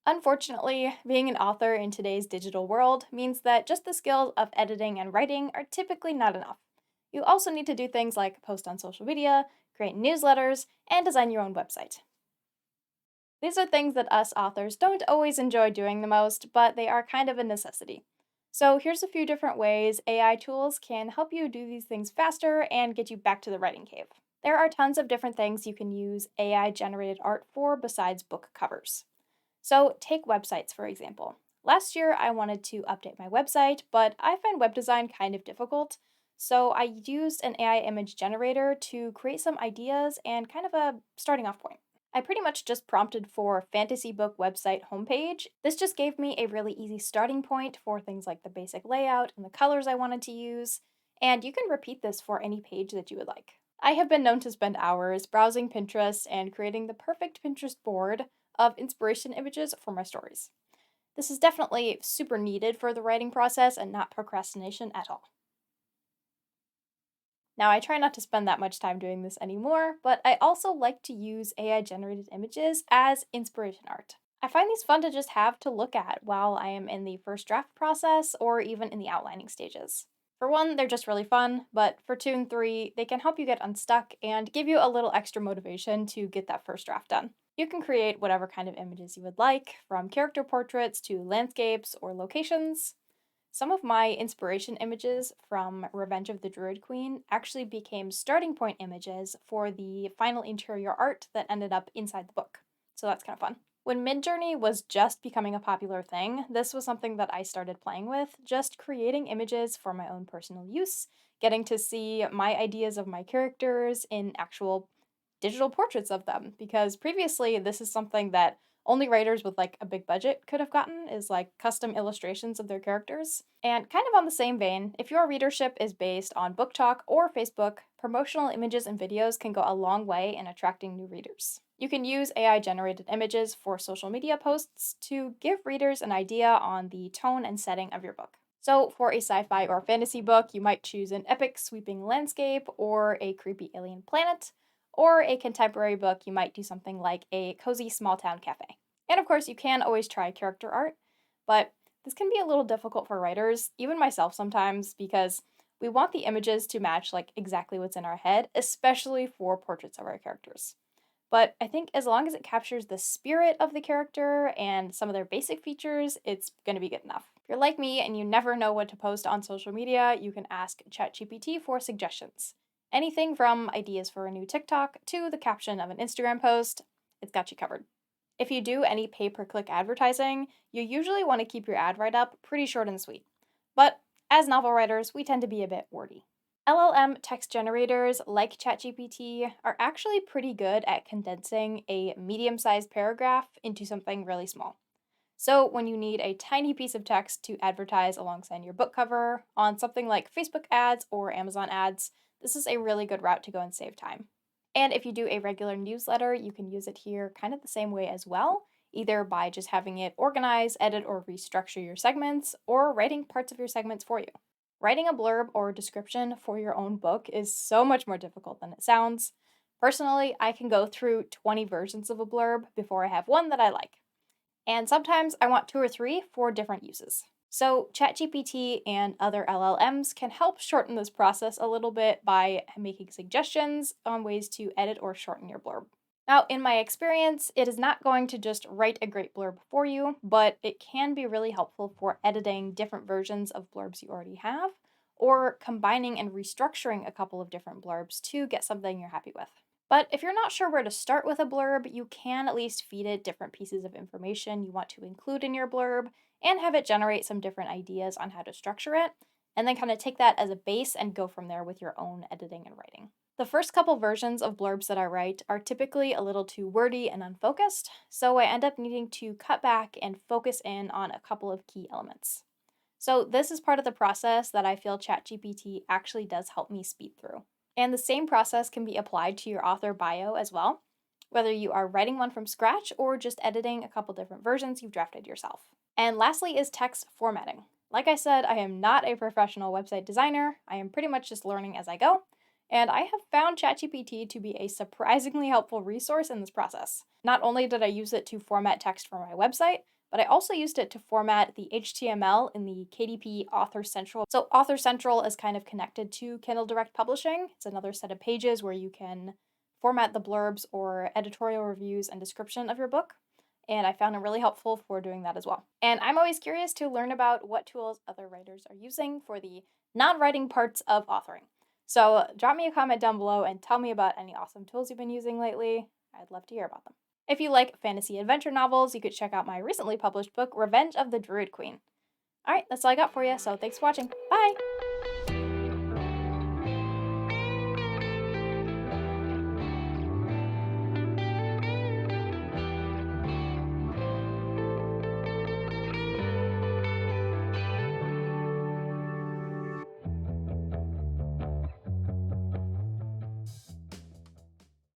Unfortunately, being an author in today's digital world means that just the skills of editing and writing are typically not enough. You also need to do things like post on social media, create newsletters, and design your own website. These are things that us authors don't always enjoy doing the most, but they are kind of a necessity. So, here's a few different ways AI tools can help you do these things faster and get you back to the writing cave. There are tons of different things you can use AI generated art for besides book covers. So, take websites for example. Last year, I wanted to update my website, but I find web design kind of difficult. So, I used an AI image generator to create some ideas and kind of a starting off point. I pretty much just prompted for fantasy book website homepage. This just gave me a really easy starting point for things like the basic layout and the colors I wanted to use, and you can repeat this for any page that you would like. I have been known to spend hours browsing Pinterest and creating the perfect Pinterest board of inspiration images for my stories. This is definitely super needed for the writing process and not procrastination at all. Now, I try not to spend that much time doing this anymore, but I also like to use AI generated images as inspiration art. I find these fun to just have to look at while I am in the first draft process or even in the outlining stages. For one, they're just really fun, but for two and three, they can help you get unstuck and give you a little extra motivation to get that first draft done. You can create whatever kind of images you would like, from character portraits to landscapes or locations. Some of my inspiration images from Revenge of the Druid Queen actually became starting point images for the final interior art that ended up inside the book. So that's kind of fun. When Midjourney was just becoming a popular thing, this was something that I started playing with, just creating images for my own personal use, getting to see my ideas of my characters in actual digital portraits of them. Because previously, this is something that only writers with like a big budget could have gotten is like custom illustrations of their characters. And kind of on the same vein, if your readership is based on Book Talk or Facebook, promotional images and videos can go a long way in attracting new readers. You can use AI generated images for social media posts to give readers an idea on the tone and setting of your book. So, for a sci fi or fantasy book, you might choose an epic sweeping landscape or a creepy alien planet. Or a contemporary book, you might do something like a cozy small town cafe. And of course, you can always try character art, but this can be a little difficult for writers, even myself sometimes, because we want the images to match like exactly what's in our head, especially for portraits of our characters. But I think as long as it captures the spirit of the character and some of their basic features, it's going to be good enough. If you're like me and you never know what to post on social media, you can ask ChatGPT for suggestions. Anything from ideas for a new TikTok to the caption of an Instagram post, it's got you covered. If you do any pay per click advertising, you usually want to keep your ad write up pretty short and sweet. But as novel writers, we tend to be a bit wordy. LLM text generators like ChatGPT are actually pretty good at condensing a medium sized paragraph into something really small. So, when you need a tiny piece of text to advertise alongside your book cover on something like Facebook ads or Amazon ads, this is a really good route to go and save time. And if you do a regular newsletter, you can use it here kind of the same way as well, either by just having it organize, edit, or restructure your segments, or writing parts of your segments for you. Writing a blurb or description for your own book is so much more difficult than it sounds. Personally, I can go through 20 versions of a blurb before I have one that I like. And sometimes I want two or three for different uses. So, ChatGPT and other LLMs can help shorten this process a little bit by making suggestions on ways to edit or shorten your blurb. Now, in my experience, it is not going to just write a great blurb for you, but it can be really helpful for editing different versions of blurbs you already have, or combining and restructuring a couple of different blurbs to get something you're happy with. But if you're not sure where to start with a blurb, you can at least feed it different pieces of information you want to include in your blurb and have it generate some different ideas on how to structure it, and then kind of take that as a base and go from there with your own editing and writing. The first couple versions of blurbs that I write are typically a little too wordy and unfocused, so I end up needing to cut back and focus in on a couple of key elements. So, this is part of the process that I feel ChatGPT actually does help me speed through. And the same process can be applied to your author bio as well, whether you are writing one from scratch or just editing a couple different versions you've drafted yourself. And lastly is text formatting. Like I said, I am not a professional website designer. I am pretty much just learning as I go. And I have found ChatGPT to be a surprisingly helpful resource in this process. Not only did I use it to format text for my website, but I also used it to format the HTML in the KDP Author Central. So Author Central is kind of connected to Kindle Direct Publishing. It's another set of pages where you can format the blurbs or editorial reviews and description of your book. And I found it really helpful for doing that as well. And I'm always curious to learn about what tools other writers are using for the non-writing parts of authoring. So drop me a comment down below and tell me about any awesome tools you've been using lately. I'd love to hear about them. If you like fantasy adventure novels, you could check out my recently published book, Revenge of the Druid Queen. Alright, that's all I got for you, so thanks for watching. Bye!